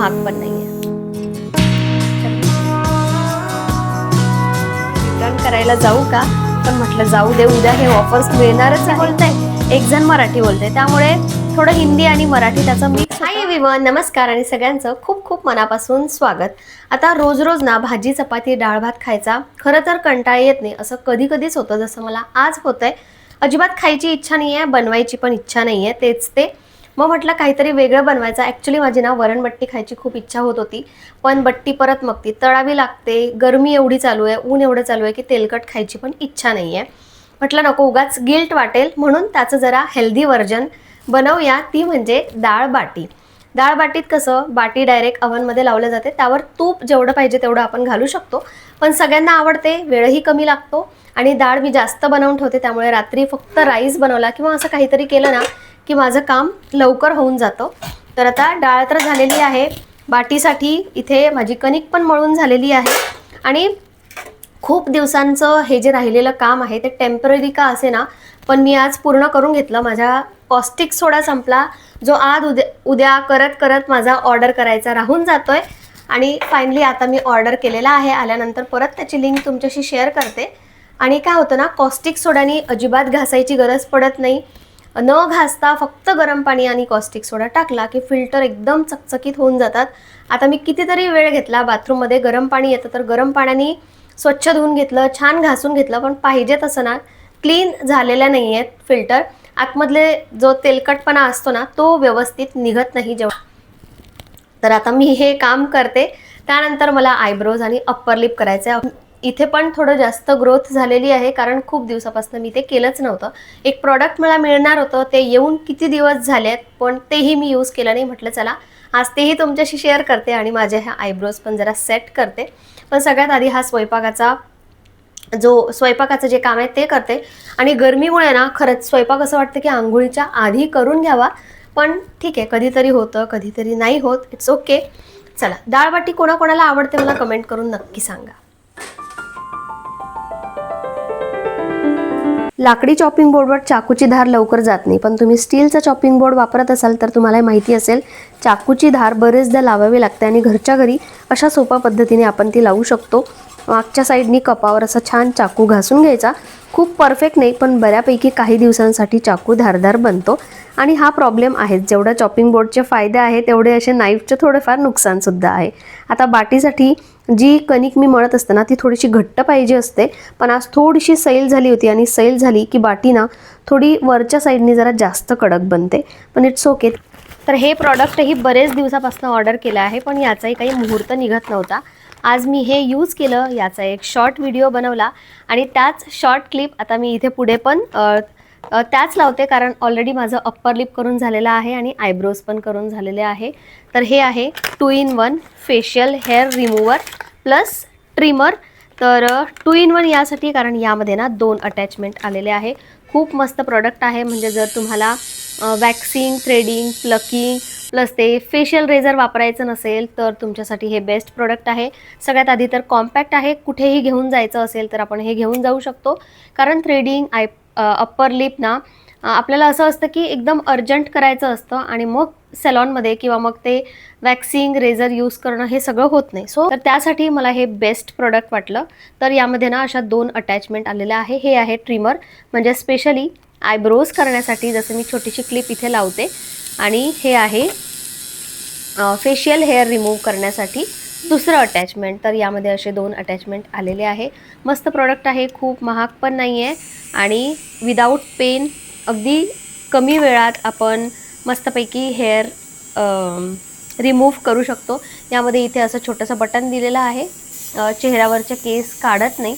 महाग पण नाही आहे. रिटर्न करायला जाऊ का, पण म्हटलं जाऊ दे, उद्या हे ऑफर्स मिळणारच बोलताय. एक जण मराठी बोलते, त्यामुळे थोडं हिंदी आणि मराठी त्याचं मिक्स. हाय एव्हरीवन, नमस्कार आणि सगळ्यांचं खूप खूप मनापासून स्वागत. आता रोज रोज ना भाजी चपाती डाळ भात खायचा खरं तर कंटाळा येत नाही, असं कधी कधीच होतं, जसं मला आज होतंय. अजिबात खायची इच्छा नाही आहे, बनवायची पण इच्छा नाही आहे, तेच ते. मग म्हटलं काहीतरी वेगळं बनवायचं. ॲक्च्युली माझी ना वरणबट्टी खायची खूप इच्छा होत होती, पण बट्टी परत मग ती तळावी लागते, गरमी एवढी चालू आहे, ऊन एवढं चालू आहे की तेलकट खायची पण इच्छा नाही आहे. म्हटलं नको उगाच गिल्ट वाटेल, म्हणून त्याचं जरा हेल्दी व्हर्जन बनवूया, ती म्हणजे डाळ बाटी. डाळ बाटीत कसं, बाटी डायरेक्ट अव्हनमध्ये लावलं जाते, त्यावर तूप जेवढं पाहिजे तेवढं आपण घालू शकतो, पण सगळ्यांना आवडते, वेळही कमी लागतो आणि डाळ मी जास्त बनवून ठेवते, त्यामुळे रात्री फक्त राईस बनवला किंवा असं काहीतरी केलं ना की माझं काम लवकर होऊन जातं. तर आता डाळ तर झालेली आहे, बाटीसाठी इथे माझी कणिक पण मळून झालेली आहे आणि खूप दिवसांचं हे जे राहिलेलं काम आहे ते टेम्पररी का असे ना, पण मी आज पूर्ण करून घेतलं. माझा कॉस्टिक सोडा संपला, जो आज उद्या करत करत माझा ऑर्डर करायचा राहून जातोय आणि फायनली आता मी ऑर्डर केलेला आहे. आल्यानंतर परत त्याची लिंक तुमच्याशी शेअर करते. आणि काय होतं ना, कॉस्टिक सोडाने अजिबात घासायची गरज पडत नाही. न घासता फक्त गरम पाणी आणि कॉस्टिक सोडा टाकला की फिल्टर एकदम चकचकीत होऊन जातात. आता मी कितीतरी वेळ घेतला, बाथरूममध्ये गरम पाणी येतं तर गरम पाण्याने स्वच्छ धुवून घेतलं, छान घासून घेतलं, पण पाहिजे तसं ना क्लीन झालेल्या नाही आहेत फिल्टर. आतमधले जो तेलकटपणा असतो ना तो व्यवस्थित निघत नाही जेव्हा. तर आता मी हे काम करते. त्यानंतर मला आयब्रोज आणि अप्पर लिप करायचं आहे. इथे पण थोडं जास्त ग्रोथ झालेली आहे, कारण खूप दिवसापासून मी ते केलंच नव्हतं. एक प्रॉडक्ट मला मिळणार होतं, ते येऊन किती दिवस झालेत पण तेही मी यूज केलं नाही. म्हटलं चला आज तेही तुमच्याशी शेअर करते आणि माझ्या ह्या आयब्रोज पण जरा सेट करते. पण सगळ्यात आधी हा स्वयंपाकाचं जे काम आहे ते करते. आणि गरमीमुळे ना खरंच स्वयंपाक असं वाटतं की आंघोळीच्या आधी करून घ्यावा, पण ठीक आहे, कधीतरी होतं कधीतरी नाही होत, इट्स ओके. चला, डाळ बाटी कोणाकोणाला आवडते मला कमेंट करून नक्की सांगा. लाकडी चॉपिंग बोर्डवर चाकूची धार लवकर जात नाही, पण तुम्ही स्टीलचा चॉपिंग बोर्ड वापरत असाल तर तुम्हाला माहिती असेल, चाकूची धार बरेचदा लावावी लागते आणि घरच्या घरी अशा सोप्या पद्धतीने आपण ती लावू शकतो. मागच्या साईडनी कपावर असा छान चाकू घासून घ्यायचा. खूप परफेक्ट नाही, पण बऱ्यापैकी काही दिवसांसाठी चाकू धारदार बनतो. आणि हा प्रॉब्लेम आहे, जेवढा चॉपिंग बोर्डचे फायदे आहे तेवढे असे नाईफचे थोडेफार नुकसानसुद्धा आहे. आता बाटीसाठी जी कणिक मी मळत असते ना ती थोडीशी घट्ट पाहिजे असते, पण आज थोडीशी सैल झाली होती आणि सैल झाली की बाटी ना थोडी वरच्या साईडनी जरा जास्त कडक बनते, पण इट्स ओके. तर हे प्रॉडक्टही बरेच दिवसापासून ऑर्डर केलं आहे, पण याचाही काही मुहूर्त निघत नव्हता. आज मी हे यूज केलं, याचा एक शॉर्ट व्हिडिओ बनवला आणि त्याच शॉर्ट क्लिप आता मी इथे पुढे पण त्याच लावते, कारण ऑलरेडी माझं अप्पर लिप करून झालेलं आहे आणि आयब्रोज पण करून झालेले आहे. तर हे आहे 2 in 1 facial hair remover plus trimmer. तर 2 in 1 यासाठी, कारण यामध्ये ना 2 अटॅचमेंट आलेले आहे. खूप मस्त प्रॉडक्ट आहे, म्हणजे जर तुम्हाला वॅक्सिंग, थ्रेडिंग, प्लकिंग प्लस ते फेशियल रेझर वापरायचं नसेल तर तुमच्यासाठी हे बेस्ट प्रोडक्ट आहे. सगळ्यात आधी तर कॉम्पॅक्ट आहे, कुठेही घेऊन जायचं असेल तर आपण हे घेऊन जाऊ शकतो, कारण थ्रेडिंग अप्पर लिप ना आपल्याला असं असतं की एकदम अर्जंट करायचं असतं आणि मग सॅलॉनमध्ये किंवा मग ते वॅक्सिंग रेझर यूज करणं हे सगळं होत नाही. सो तर त्यासाठी मला हे बेस्ट प्रोडक्ट वाटलं. तर यामध्ये ना अशा 2 अटॅचमेंट आलेल्या आहे. हे आहे ट्रिमर, म्हणजे स्पेशली आयब्रोज करण्यासाठी, जसं मी छोटीशी क्लिप इथे लावते. आणि हे आहे फेशियल हेअर रिमूव्ह करण्यासाठी दुसरं अटॅचमेंट. तर यामध्ये असे 2 अटॅचमेंट आलेले आहे. मस्त प्रोडक्ट आहे, खूप महाग पण नाही आहे आणि विदाऊट पेन अगदी कमी वेळात आपण मस्तपैकी हेअर रिमूव्ह करू शकतो. यामध्ये इथे असं छोटंसं बटन दिलेलं आहे, चेहऱ्यावरचे केस काढत नाही,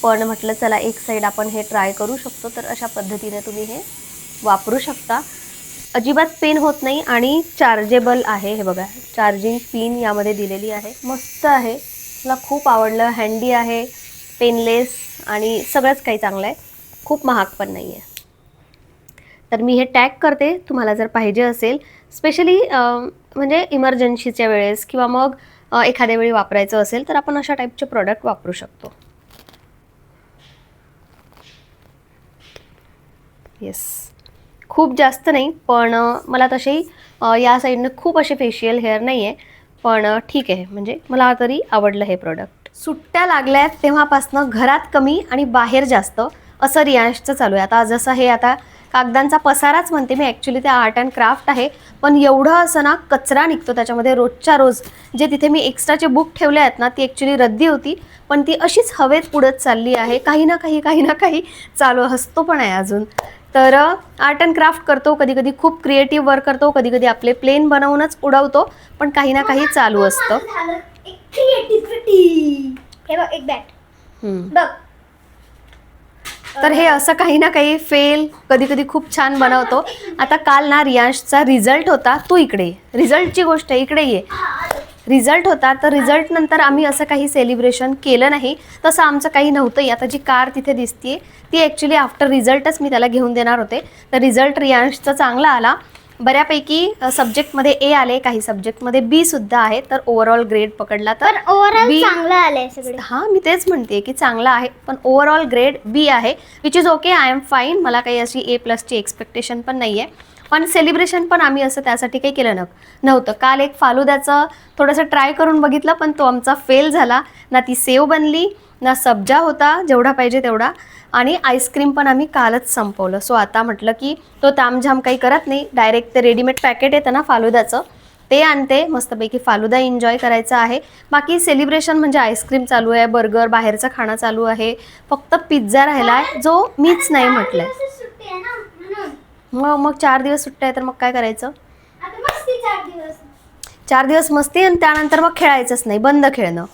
पण म्हटलं चला एक साईड आपण हे ट्राय करू शकतो. तर अशा पद्धतीने तुम्ही हे वापरू शकता. अजिबात पेन होत नाही आणि चार्जेबल आहे. हे बघा, चार्जिंग पिन यामध्ये दिलेली आहे, मस्त आहे, मला खूप आवडलं. हँडी आहे, पेनलेस आणि सगळंच काही चांगलं आहे, खूप महाग पण नाही आहे. तर मी हे टॅग करते, तुम्हाला जर पाहिजे असेल स्पेशली म्हणजे इमर्जन्सीच्या वेळेस किंवा मग एखाद्या वेळी वापरायचं असेल तर आपण अशा टाईपचे प्रोडक्ट वापरू शकतो. येस, खूप जास्त नाही, पण मला तसेही या साईडनं खूप असे फेशियल हेअर नाही आहे, पण ठीक आहे, म्हणजे मला तरी आवडलं हे प्रोडक्ट. सुट्ट्या लागल्यात तेव्हापासनं घरात कमी आणि बाहेर जास्त असं रियांशचं चालू आहे. आता जसं हे आता कागदांचा पसाराच म्हणते मी, ॲक्च्युली ते आर्ट अँड क्राफ्ट आहे, पण एवढं असं ना कचरा निघतो त्याच्यामध्ये रोजच्या रोज. जे तिथे मी एक्स्ट्राचे बुक ठेवले आहेत ना, ती ॲक्च्युली रद्दी होती, पण ती अशीच हवेत उडत चालली आहे. काही ना काही चालू, हसतो पण आहे अजून. तर आर्ट अँड क्राफ्ट करतो, कधी कधी खूप क्रिएटिव्ह वर्क करतो, कधी कधी आपले प्लेन बनवूनच उडवतो, पण काही ना काही चालू असतं. हे बघ एक बॅट बघ. तर हे असं काही ना काही फेल कधी कधी खूप छान बनवतो. आता काल ना रियांशचा रिझल्ट होता, तू इकडे रिझल्टची गोष्ट आहे, इकडे ये. रिझल्ट होता, तर रिझल्ट नंतर आम्ही असं काही सेलिब्रेशन केलं नाही, तसं आमचं काही नव्हतंही. आता जी कार तिथे दिसतीये ती ॲक्च्युली आफ्टर रिझल्टच मी त्याला घेऊन देणार होते. तर रिझल्ट रियांशचा चांगला आला, बऱ्यापैकी सब्जेक्टमध्ये ए आले, काही सब्जेक्टमध्ये बी सुद्धा आहे. तर ओव्हरऑल ग्रेड पकडला तर ओव्हरऑल चांगलं आलंय सगळं. हां, मी तेच म्हणते की चांगला आहे, पण ओव्हरऑल ग्रेड बी आहे, which is okay. I am fine. मला काही अशी A+ची एक्सपेक्टेशन पण नाही आहे. पण सेलिब्रेशन पण आम्ही असं त्यासाठी काही केलं नव्हतं. काल एक फालुद्याचं थोडंसं ट्राय करून बघितलं, पण तो आमचा फेल झाला. ना ती सेव बनली, ना सब्जा होता जेवढा पाहिजे तेवढा, आणि आईस्क्रीम पण आम्ही कालच संपवलं. सो आता म्हटलं की तो तामझाम काही करत नाही, डायरेक्ट ते रेडीमेड पॅकेट येतं ना फालुद्याचं, ते आणते, मस्तपैकी फालुदा एन्जॉय करायचा आहे. बाकी सेलिब्रेशन म्हणजे आईस्क्रीम चालू आहे, बर्गर, बाहेरचं खाणं चालू आहे, फक्त पिझ्झा राहिला आहे, जो मीच नाही म्हटलंय. मग 4 दिवस सुट्ट्या आहे, तर मग काय करायचं? 4 दिवस मस्ती, आणि त्यानंतर मग खेळायचंच नाही, बंद खेळणं.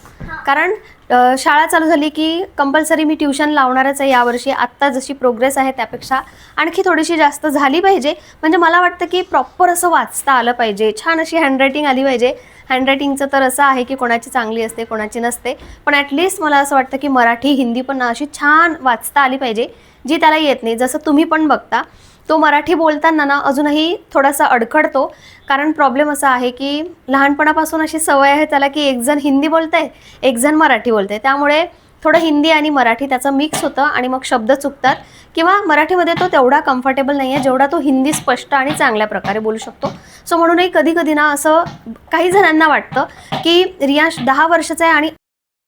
कारण शाळा चालू झाली की कंपल्सरी मी ट्युशन लावणारच आहे यावर्षी. आत्ता जशी प्रोग्रेस आहे त्यापेक्षा आणखी थोडीशी जास्त झाली पाहिजे. म्हणजे मला वाटतं की प्रॉपर असं वाचता आलं पाहिजे, छान अशी हँडरायटिंग आली पाहिजे. हँडरायटिंगचं तर असं आहे की कोणाची चांगली असते, कोणाची नसते, पण ॲटलिस्ट मला असं वाटतं की मराठी, हिंदी पण अशी छान वाचता आली पाहिजे, जी त्याला येत नाही. जसं तुम्ही पण बघता, तो मराठी बोलताना ना अजूनही थोडासा अडखडतो. कारण प्रॉब्लेम असा आहे की लहानपणापासून अशी सवय आहे त्याला की एक जण हिंदी बोलतंय, एक जण मराठी बोलतंय, त्यामुळे थोडं हिंदी आणि मराठी त्याचं मिक्स होतं आणि मग शब्द चुकतात, किंवा मराठीमध्ये तो तेवढा कम्फर्टेबल नाही आहे जेवढा तो हिंदी स्पष्ट आणि चांगल्या प्रकारे बोलू शकतो. सो म्हणूनही कधी कधी ना असं काही जणांना वाटतं की रियांश 10 वर्षाचा आहे आणि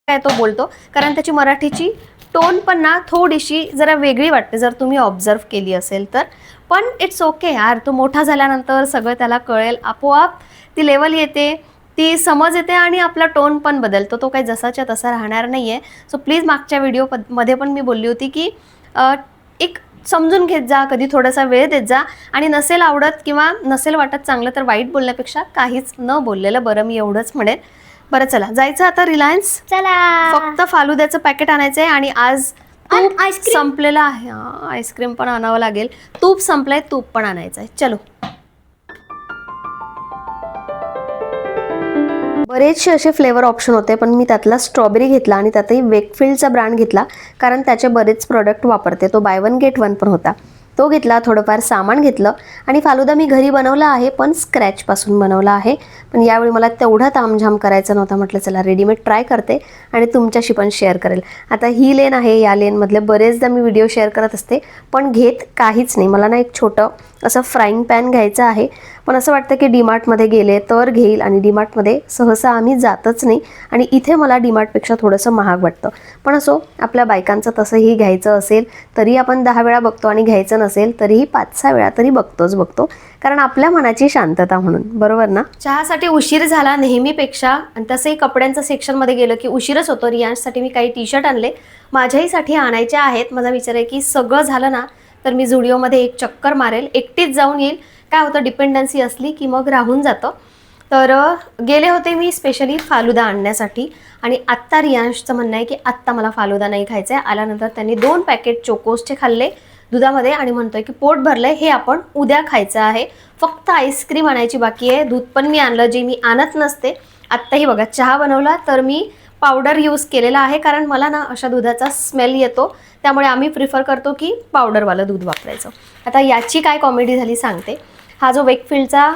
काय तो बोलतो, कारण त्याची मराठीची टोन पण ना थोडीशी जरा वेगळी वाटते, जर तुम्ही ऑब्झर्व केली असेल तर. पण इट्स ओके यार, तो मोठा झाल्यानंतर सगळं त्याला कळेल, आपोआप ती लेवल येते, ती समज येते, आणि आपला टोन पण बदलतो. तो काही जसाच्या तसा राहणार नाही आहे. सो प्लीज, मागच्या व्हिडिओमध्ये पण मी बोलली होती की एक समजून घेत जा, कधी थोडासा वेळ देत जा, आणि नसेल आवडत किंवा नसेल वाटत चांगलं तर वाईट बोलण्यापेक्षा काहीच न बोललेलं बरं, मी एवढंच म्हणेन. बरं, चला जायचं आता रिलायन्स. चला, फक्त फालुद्याचं पॅकेट आणायचं आहे, आणि आज तूप संपलेलं आहे. आईस्क्रीम पण आणावं लागेल, तूप संपलंय, तूप पण आणायचं आहे. चलो. बरेचसे असे फ्लेवर ऑप्शन होते, पण मी त्यातला स्ट्रॉबेरी घेतला, आणि त्यातही वेकफिल्डचा ब्रँड घेतला, कारण त्याचे बरेच प्रोडक्ट वापरते. तो बाय 1 गेट 1 पण होता, तो घेतला. थोडंफार सामान घेतलं, आणि फालुदा मी घरी बनवला आहे, पण स्क्रॅचपासून बनवला आहे. पण यावेळी मला तेवढा तामझाम करायचा नव्हता, म्हटलं चला रेडीमेड ट्राय करते आणि तुमच्याशी पण शेअर करेल. आता ही लेन आहे, या लेनमधले बरेचदा मी व्हिडिओ शेअर करत असते, पण घेत काहीच नाही. मला ना एक छोटं असं फ्राईंग पॅन घ्यायचं आहे, पण असं वाटतं की डीमार्टमध्ये गेले तर घेईल, आणि डीमार्टमध्ये सहसा आम्ही जातच नाही, आणि इथे मला डीमार्टपेक्षा थोडंसं महाग वाटतं. पण असो, आपल्या बायकांचं तसंही घ्यायचं असेल तरी आपण 10 वेळा बघतो, आणि घ्यायचं नसेल तरीही 5-6 वेळा तरी बघतो, कारण आपल्या मनाची शांतता म्हणून, बरोबर ना. चहासाठी उशीर झाला नेहमीपेक्षा, आणि तसंही कपड्यांचं सेक्शनमध्ये गेलं की उशीरच होतो. रियांशसाठी मी काही टी-शर्ट आणले, माझ्याहीसाठी आणायचे आहेत. माझा विचार आहे की सगळं झालं ना तर मी झुडिओमध्ये एक चक्कर मारेल, एकटीच जाऊन येईल. काय होतं, डिपेंडन्सी असली की मग राहून जातं. तर गेले होते मी स्पेशली फालुदा आणण्यासाठी, आणि आत्ता रियांशचं म्हणणं आहे की आत्ता मला फालुदा नाही खायचा आहे. आल्यानंतर त्यांनी 2 पॅकेट चोकोसचे खाल्ले दुधामध्ये, आणि म्हणतोय की पोट भरलंय, हे आपण उद्या खायचं आहे. फक्त आईस्क्रीम आणायची बाकी आहे. दूध पण मी आणलं, जे मी आणत नसते. आत्ताही बघा, चहा बनवला तर मी पावडर यूज केलेला आहे, कारण मला ना अशा दुधाचा स्मेल येतो, त्यामुळे आम्ही प्रिफर करतो की पावडरवालं दूध वापरायचं. आता याची काय कॉमेडी झाली सांगते. हा जो वेकफिल्डचा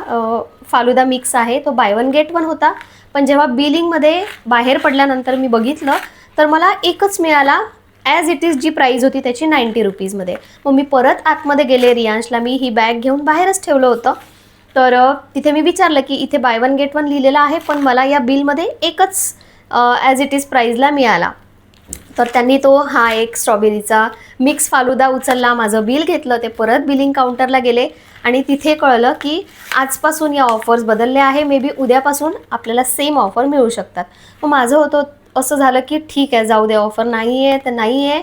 फालुदा मिक्स आहे, तो बाय 1 गेट 1 होता, पण जेव्हा बिलिंगमध्ये बाहेर पडल्यानंतर मी बघितलं तर मला एकच मिळाला. ॲज इट इज जी प्राईज होती त्याची 90 रुपीजमध्ये. मग मी परत आतमध्ये गेले, रियांशला मी ही बॅग घेऊन बाहेरच ठेवलं होतं, तर तिथे मी विचारलं की इथे बाय वन गेट वन लिहिलेलं आहे, पण मला या बिलमध्ये एकच ॲज इट इज प्राईजला मिळाला. तर त्यांनी तो हा एक स्ट्रॉबेरीचा मिक्स फालुदा उचलला, माझं बिल घेतलं, ते परत बिलिंग काउंटरला गेले आणि तिथे कळलं की आजपासून या ऑफर्स बदलल्या आहे, मे बी उद्यापासून आपल्याला सेम ऑफर मिळू शकतात. मग माझं होतं असं झालं की ठीक आहे, जाऊ दे, ऑफर नाही आहे तर नाही आहे,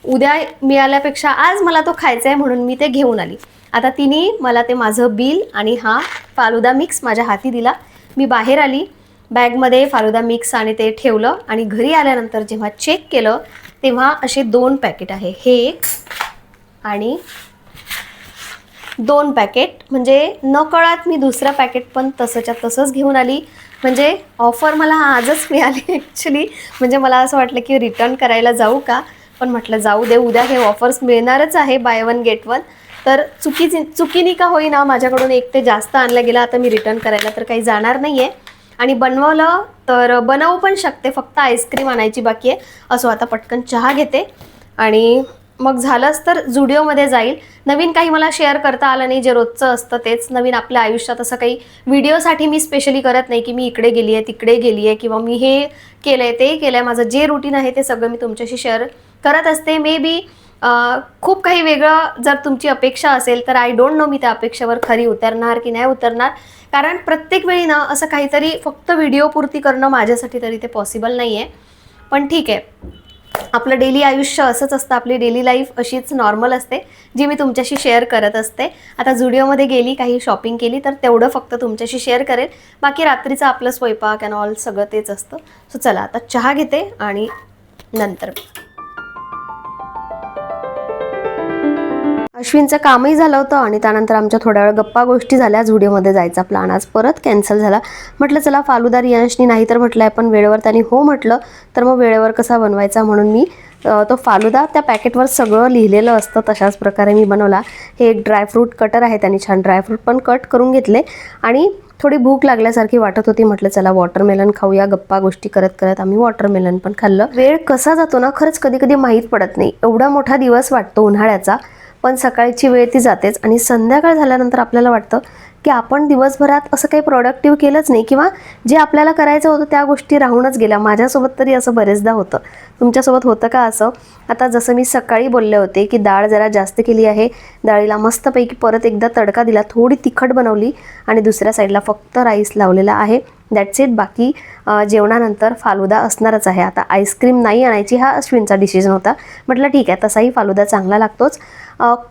उद्या मिळाल्यापेक्षा आज मला तो खायचा आहे म्हणून मी ते घेऊन आली. आता तिने मला ते माझं बिल आणि हा फालुदा मिक्स माझ्या हाती दिला. मी बाहेर आली, बॅगमध्ये फालुदा मिक्स आणि ते ठेवलं आणि घरी आल्यानंतर जेव्हा चेक केलं तेव्हा असे 2 पॅकेट आहे, हे एक आणि 2 पॅकेट, म्हणजे नकळत मी दुसरं पॅकेट पण तसंच्या तसंच घेऊन आली. म्हणजे ऑफर मला आजच मिळाली ॲक्च्युली. म्हणजे मला असं वाटलं की रिटर्न करायला जाऊ का, पण म्हटलं जाऊ दे, उद्या हे ऑफर्स मिळणारच आहे बाय वन गेट वन. तर चुकीने का होईना माझ्याकडून एक ते जास्त आणलं गेलं. आता मी रिटर्न करायला तर काही जाणार नाही आहे आणि बनवलं तर बनवू पण शकते, फक्त आईस्क्रीम आणायची बाकी आहे. असो, आता पटकन चहा घेते आणि मग झालंच तर झुडिओमध्ये जाईल. नवीन काही मला शेअर करता आलं नाही, जे रोजचं असतं तेच. नवीन आपल्या आयुष्यात असं काही व्हिडिओसाठी मी स्पेशली करत नाही की मी इकडे गेली आहे, तिकडे गेली आहे, किंवा मी हे केलं आहे, ते केलं आहे. माझं जे रुटीन आहे ते सगळं मी तुमच्याशी शेअर करत असते. मे बी खूप काही वेगळं जर तुमची अपेक्षा असेल तर आय डोंट नो मी त्या अपेक्षेवर खरी उतरणार की नाही उतरणार. कारण प्रत्येक वेळी ना असं काहीतरी फक्त व्हिडिओपुरती करणं माझ्यासाठी तरी ते पॉसिबल नाही आहे. पण ठीक आहे, आपलं डेली आयुष्य असंच असतं, आपली डेली लाईफ अशीच नॉर्मल असते जी मी तुमच्याशी शेअर करत असते. आता झुडिओमध्ये गेली, काही शॉपिंग केली तर तेवढं फक्त तुमच्याशी शेअर करेल. बाकी रात्रीचं आपलं स्वयंपाक अँड ऑल सगळं तेच असतं. सो चला आता चहा घेते आणि नंतर अश्विनचं कामही झालं होतं आणि त्यानंतर आमच्या थोड्या वेळ गप्पा गोष्टी झाल्या. झुडिओमध्ये जायचा प्लॅन आज परत कॅन्सल झाला. म्हटलं चला फालुदा रियांशनी नाही तर म्हटलं आहे, पण वेळेवर त्यांनी हो म्हटलं तर मग वेळेवर कसा बनवायचा म्हणून मी तो फालुदा त्या पॅकेटवर सगळं लिहिलेलं असतं तशाच प्रकारे मी बनवला. हे एक ड्रायफ्रूट कटर आहे, त्यांनी छान ड्रायफ्रूट पण कट करून घेतले आणि थोडी भूक लागल्यासारखी वाटत होती. म्हटलं चला वॉटरमेलन खाऊया. गप्पा गोष्टी करत करत आम्ही वॉटरमेलन पण खाल्लं. वेळ कसा जातो ना खरंच कधी कधी माहीत पडत नाही. एवढा मोठा दिवस वाटतो उन्हाळ्याचा, पण सकाळची वेळ ती जातेच आणि संध्याकाळ झाल्यानंतर आपल्याला वाटतं की आपण दिवसभरात असं काही प्रोडक्टिव्ह केलंच नाही, किंवा जे आपल्याला करायचं होतं त्या गोष्टी राहूनच गेल्या. माझ्यासोबत तरी असं बरेचदा होतं. तुमच्यासोबत होतं का असं? आता जसं मी सकाळी बोलले होते की डाळ जरा जास्त केली आहे, डाळीला मस्तपैकी परत एकदा तडका दिला, थोडी तिखट बनवली आणि दुसऱ्या साईडला फक्त राईस लावलेला आहे. That's it. बाकी जेवणानंतर फालुदा असणारच आहे. आता आईस्क्रीम नाही आणायची हा अश्विनचा डिसिजन होता. म्हटलं ठीक आहे, तसाही फालुदा चांगला लागतोच.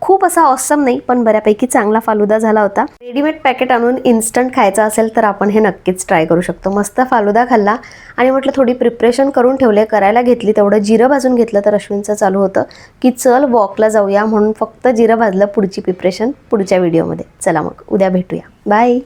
खूप असा ऑसम नाही, पण बऱ्यापैकी चांगला फालुदा झाला होता. रेडीमेड पॅकेट आणून इन्स्टंट खायचं असेल तर आपण हे नक्कीच ट्राय करू शकतो. मस्त फालुदा खाल्ला आणि म्हटलं थोडी प्रिपरेशन करून ठेवले, करायला घेतली. तेवढं जिरं भाजून घेतलं तर अश्विनचं चालू होतं की चल वॉकला जाऊया, म्हणून फक्त जिरं भाजलं. पुढची प्रिपरेशन पुढच्या व्हिडिओमध्ये. चला मग उद्या भेटूया. बाय.